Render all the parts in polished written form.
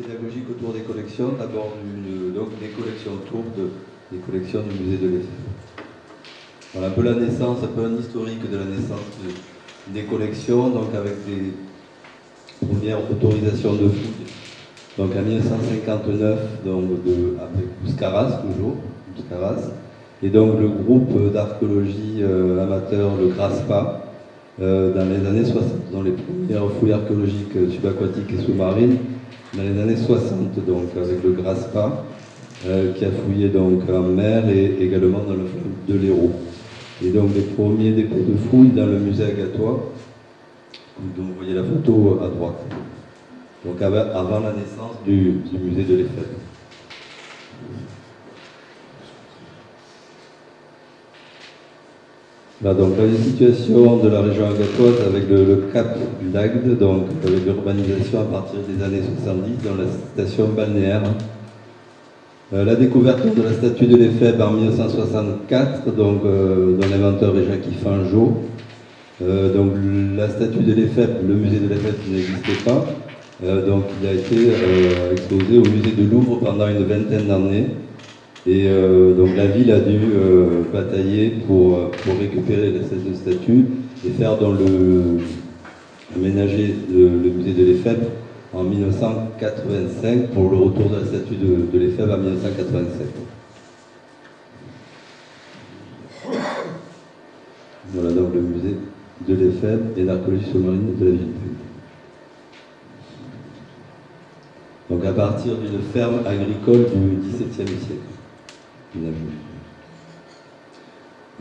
pédagogique autour des collections, d'abord donc des collections autour des collections du musée de l'Effet. Voilà un peu la naissance, un peu un historique de la naissance des collections, donc avec des premières autorisations de fouilles, donc en 1959, donc avec Bouscaras toujours, Bouscaras, et donc le groupe d'archéologie amateur, le GRASPA, dans les années 60, dans les premières fouilles archéologiques subaquatiques et sous-marines, dans les années 60, donc avec le GRASPA, qui a fouillé donc en mer et également dans le fleuve de l'Hérault. Et donc les premiers dépôts de fouilles dans le musée Agatois, dont vous voyez la photo à droite, donc avant la naissance du musée de l'Effet. Là, donc la situation de la région agatoise avec le cap d'Agde, donc avec l'urbanisation à partir des années 70 dans la station balnéaire. La découverte de la statue de l'Éphèbe en 1964, donc dont l'inventeur est Jacques Fangeau. Donc la statue de l'Éphèbe, le musée de l'Éphèbe n'existait pas, donc il a été exposé au musée de Louvre pendant une vingtaine d'années. Et donc la ville a dû batailler pour récupérer cette statue et faire aménager le musée de l'Éphèbe en 1985 pour le retour de la statue de l'Éphèbe en 1987. Voilà donc le musée de l'Éphèbe et l'archéologie sous-marine de la ville. Donc à partir d'une ferme agricole du XVIIe siècle.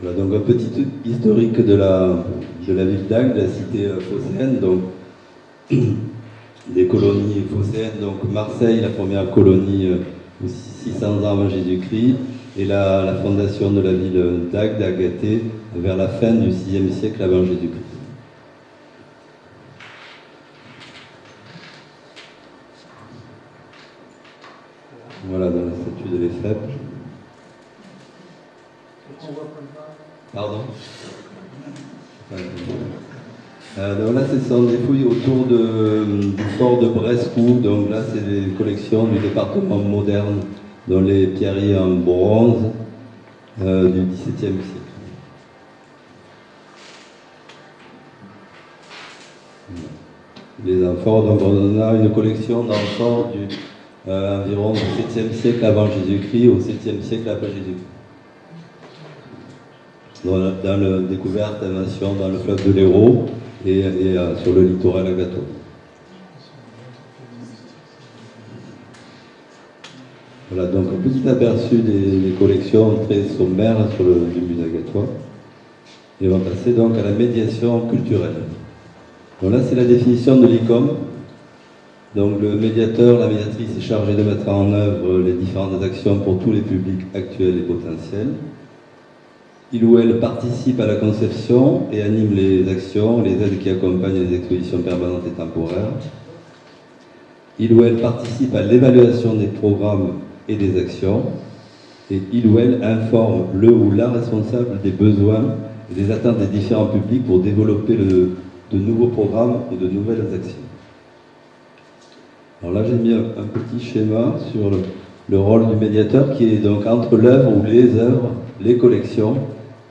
Voilà donc un petit historique de la ville d'Agde, la cité phocéenne, donc des colonies phocéennes, donc Marseille, la première colonie 600 ans avant Jésus-Christ, et la fondation de la ville d'Agde, Agathée, vers la fin du VIe siècle avant Jésus-Christ. Voilà dans la statue de l'Éphèbe. Pardon. Donc là, ce sont des fouilles autour du fort de Brescou. Donc là, c'est les collections du département moderne, dont les pierreries en bronze du XVIIe siècle. Les amphores, donc on a une collection d'amphores environ du 7e siècle avant Jésus-Christ au 7e siècle après Jésus-Christ. Dans la découverte, invention dans le fleuve de l'Hérault et sur le littoral agatois. Voilà donc un petit aperçu des collections très sommaires du musée agatois. Et on va passer donc à la médiation culturelle. Donc là c'est la définition de l'ICOM. Donc le médiateur, la médiatrice est chargée de mettre en œuvre les différentes actions pour tous les publics actuels et potentiels. Il ou elle participe à la conception et anime les actions, les aides qui accompagnent les expositions permanentes et temporaires. Il ou elle participe à l'évaluation des programmes et des actions. Et il ou elle informe le ou la responsable des besoins et des attentes des différents publics pour développer de nouveaux programmes ou de nouvelles actions. Alors là, j'ai mis un petit schéma sur le rôle du médiateur qui est donc entre l'œuvre ou les œuvres, les collections,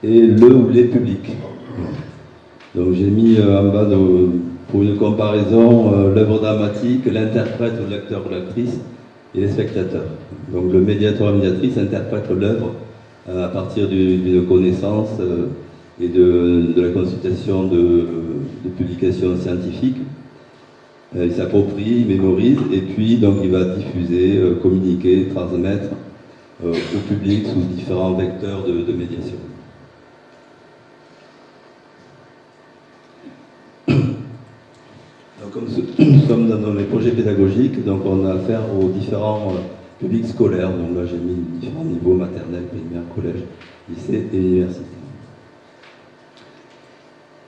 et le ou les publics. Donc j'ai mis en bas pour une comparaison l'œuvre dramatique, l'interprète ou l'acteur ou l'actrice et les spectateurs. Donc le médiateur ou la médiatrice interprète l'œuvre à partir d'une connaissance et de la consultation de publications scientifiques. Il s'approprie, il mémorise et puis donc il va diffuser, communiquer, transmettre au public sous différents vecteurs de médiation. Donc, comme nous sommes dans les projets pédagogiques, donc on a affaire aux différents publics scolaires. Donc là j'ai mis différents niveaux, maternelle, primaire, collège, lycée et université.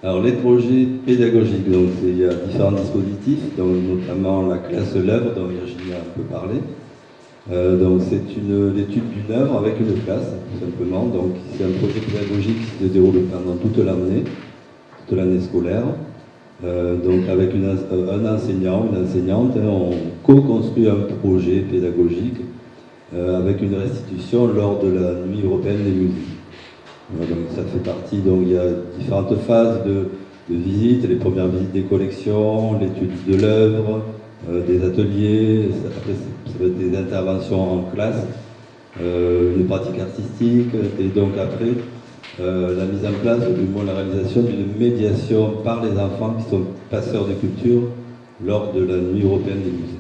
Alors les projets pédagogiques, donc il y a différents dispositifs, donc notamment la classe l'œuvre dont Virginie a un peu parlé. Donc c'est l'étude d'une œuvre avec une classe, tout simplement. Donc c'est un projet pédagogique qui se déroule pendant toute l'année scolaire. Donc avec un enseignant, une enseignante, hein, on co-construit un projet pédagogique avec une restitution lors de la Nuit européenne des musées. Voilà, donc ça fait partie, donc il y a différentes phases de visite, les premières visites des collections, l'étude de l'œuvre, des ateliers, après ça va être des interventions en classe, une pratique artistique, et donc après la mise en place, ou du moins la réalisation d'une médiation par les enfants qui sont passeurs de culture lors de la Nuit européenne des musées.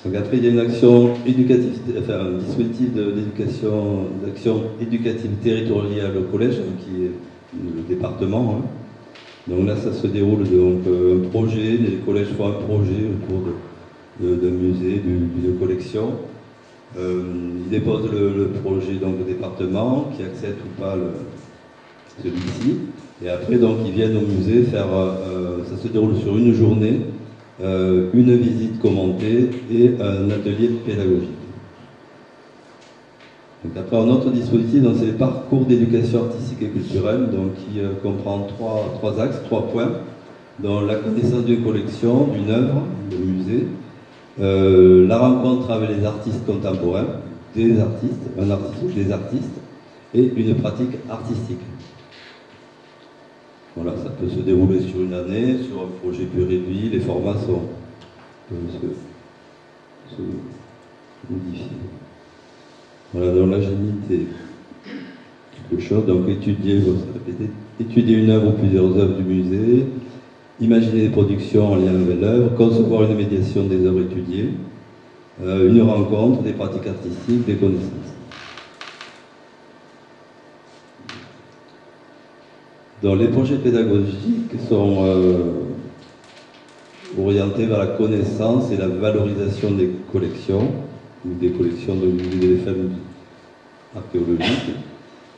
Donc après, il y a une action éducative, enfin un dispositif d'action éducative territoriale au collège, qui est le département. Hein. Donc là, ça se déroule donc un projet, les collèges font un projet autour d'un musée, d'une collection. Ils déposent le projet donc au département, qui accepte ou pas celui-ci. Et après, donc, ils viennent au musée faire, ça se déroule sur une journée, une visite commentée et un atelier pédagogique. Donc après, un autre dispositif, c'est les parcours d'éducation artistique et culturelle, donc, qui comprend trois axes, 3 points, dont la connaissance d'une collection, d'une œuvre, du musée, la rencontre avec les artistes contemporains, des artistes, un artiste ou des artistes, et une pratique artistique. Voilà, ça peut se dérouler sur une année, sur un projet plus réduit, les formats peuvent se modifier. Voilà, donc là j'ai mis quelque chose, donc étudier une œuvre ou plusieurs œuvres du musée, imaginer des productions en lien avec l'œuvre, concevoir une médiation des œuvres étudiées, une rencontre, des pratiques artistiques, des connaissances. Donc les projets pédagogiques sont orientés vers la connaissance et la valorisation des collections, ou des collections de musées de l'EFM archéologiques.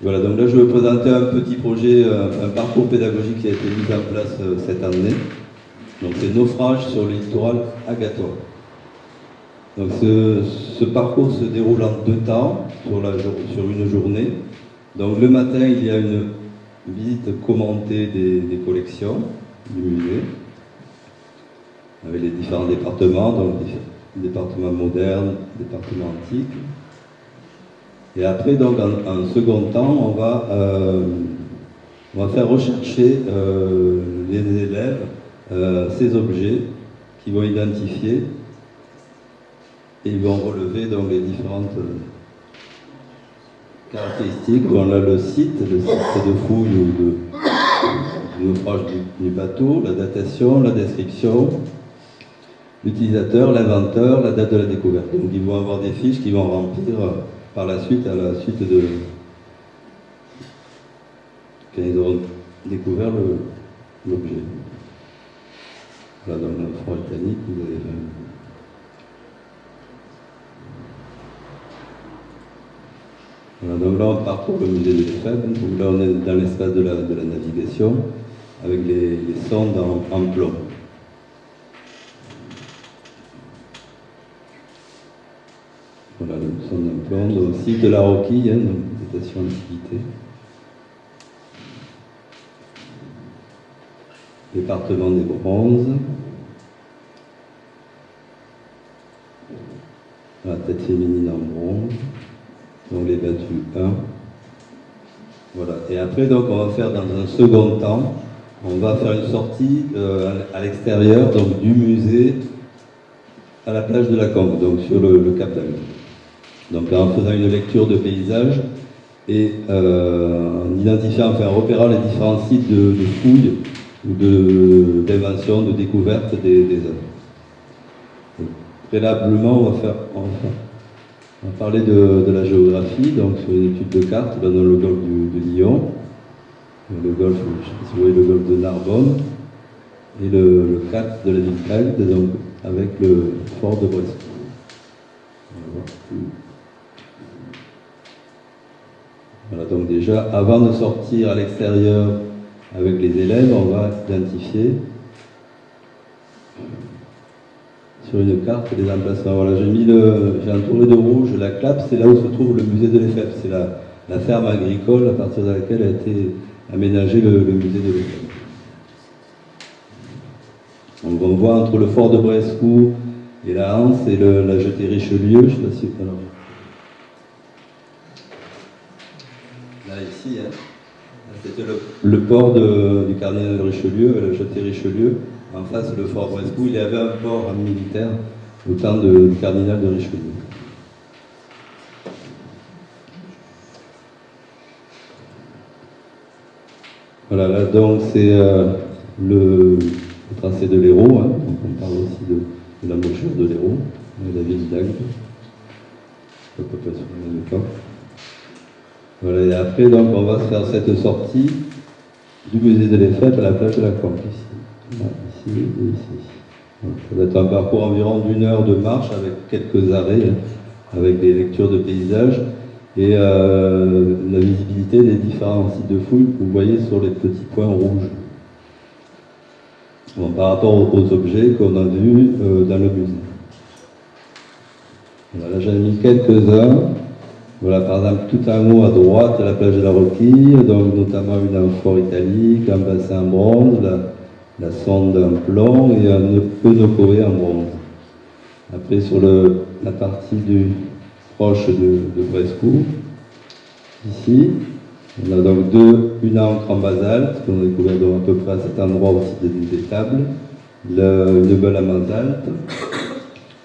Voilà, donc là je vais vous présenter un petit projet, un parcours pédagogique qui a été mis en place cette année. Donc c'est Naufrage sur le littoral agatois. Donc ce parcours se déroule en 2 temps, sur une journée. Donc le matin, il y a une visite commentée des collections du musée, avec les différents départements, donc départements modernes, départements antiques. Et après, donc, en second temps, on va faire rechercher les élèves ces objets qu'ils vont identifier et ils vont relever donc les différentes caractéristiques. On a le site de fouille ou du naufrage du bateau, la datation, la description, l'utilisateur, l'inventeur, la date de la découverte. Donc ils vont avoir des fiches qu'ils vont remplir par la suite, à la suite de quand ils auront découvert l'objet. Là, dans le naufrage britannique, vous avez voilà, donc là, on parcourt le musée de l'EFM. Donc là, on est dans l'espace de la navigation, avec les sondes en plomb. Voilà, le sonde en plomb. Donc, site de la Roquille, hein, donc datation antiquité. Département des bronzes. La tête féminine en bronze. Donc les battus 1. Voilà. Et après, donc, on va faire dans un second temps, on va faire une sortie à l'extérieur, donc du musée à la plage de la Combe, donc sur le Cap d'Agde. Donc en faisant une lecture de paysage et en identifiant, enfin en repérant les différents sites de fouilles ou d'invention, de découverte des œuvres. Donc, préalablement, on va parler de la géographie, donc sur une étude de carte, là dans le golfe de Lyon, le golfe, je ne sais pas si vous voyez le golfe de Narbonne, et le cap de la ville d'Agde, donc avec le fort de Bresson. Voilà, donc déjà, avant de sortir à l'extérieur avec les élèves, on va identifier sur une carte les emplacements. Voilà, j'ai entouré de rouge la clappe, c'est là où se trouve le musée de l'EFM. C'est la ferme agricole à partir de laquelle a été aménagé le musée de l'EFM. Donc on voit entre le fort de Brescou et la Hanse et la jetée Richelieu, je ne sais pas si... Alors, là, ici, hein, c'était le port du cardinal de Richelieu, la jetée Richelieu. En face, le fort Brescou, il y avait un port militaire au temps du cardinal de Richelieu. Voilà, là, donc c'est le tracé de l'Hérault, hein. Donc on parle aussi de l'embouchure de l'Hérault, de la ville d'Agde, à peu près sur le même temps. Voilà, et après, donc, on va faire cette sortie du musée de l'Effet à la plage de la Conque, ici. Voilà, ici et ici. Donc, ça va être un parcours environ d'1 heure de marche avec quelques arrêts, hein, avec des lectures de paysages et la visibilité des différents sites de fouilles que vous voyez sur les petits points rouges. Bon, par rapport aux objets qu'on a vus dans le musée. Voilà, j'en ai mis quelques-uns. Voilà, par exemple, tout en haut à droite, la plage de la Roquille, donc notamment une amphore italique, un bassin en bronze, la sonde en plomb et un pneucoé en bronze. Après, sur la partie proche de Brescou, ici, on a donc une encre en basalte, qu'on a découvert donc à peu près à cet endroit aussi des tables, une belle amasalte,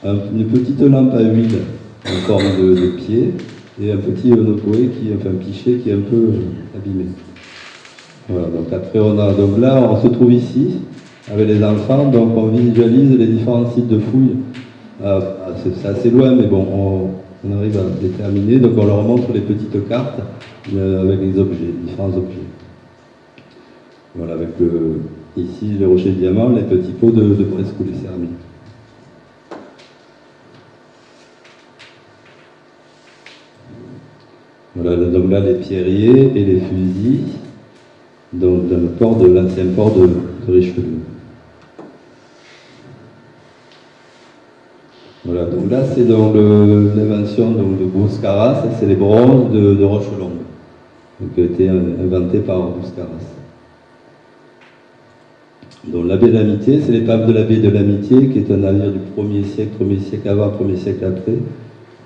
une petite lampe à huile en forme de pied, et un petit pneucoé, un pichet qui est un peu abîmé. Voilà, donc après donc là on se trouve ici avec les enfants, donc on visualise les différents sites de fouilles. C'est assez loin, mais bon, on arrive à les terminer, donc on leur montre les petites cartes avec les objets, différents objets. Voilà, avec ici les rochers de diamant, les petits pots de Brescou, les céramiques. Voilà, donc là les pierriers et les fusils, donc dans le port de l'ancien port de Richelieu. Voilà, donc là c'est donc l'invention de Bouscaras, c'est les bronzes de Rochelongue, qui a été inventé par Bouscaras. Donc la baie de l'Amitié, c'est l'épave de la baie de l'Amitié, qui est un navire du 1er siècle avant, 1er siècle après,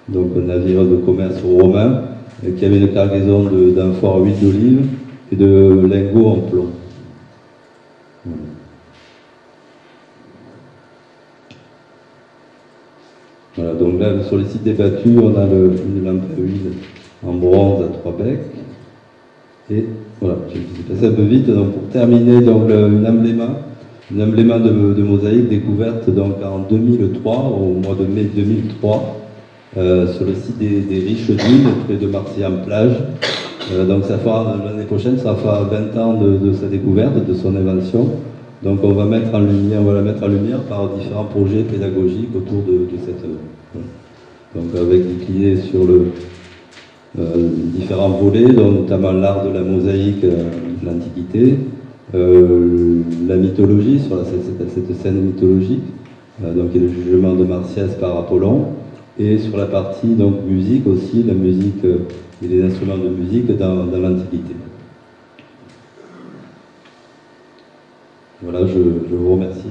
donc un navire de commerce romain, qui avait une cargaison d'amphores à huile d'olive et de lingots en plomb. Voilà, donc là, sur les sites débattus, on a une lampe à huile en bronze à 3 becs. Et voilà, j'ai passé un peu vite. Donc pour terminer, donc, une embléma de mosaïque découverte donc, en 2003, au mois de mai 2003, sur le site des Riches d'Huile, près de Marseille-en-Plage. Donc l'année prochaine, ça fera 20 ans de sa découverte, de son invention. Donc on va la mettre en lumière par différents projets pédagogiques autour de cette œuvre. Donc avec décliné sur différents volets, donc notamment l'art de la mosaïque de l'Antiquité, la mythologie, sur cette scène mythologique, donc et le jugement de Marsyas par Apollon, et sur la partie donc musique aussi, la musique et les instruments de musique dans l'Antiquité. Voilà, je vous remercie.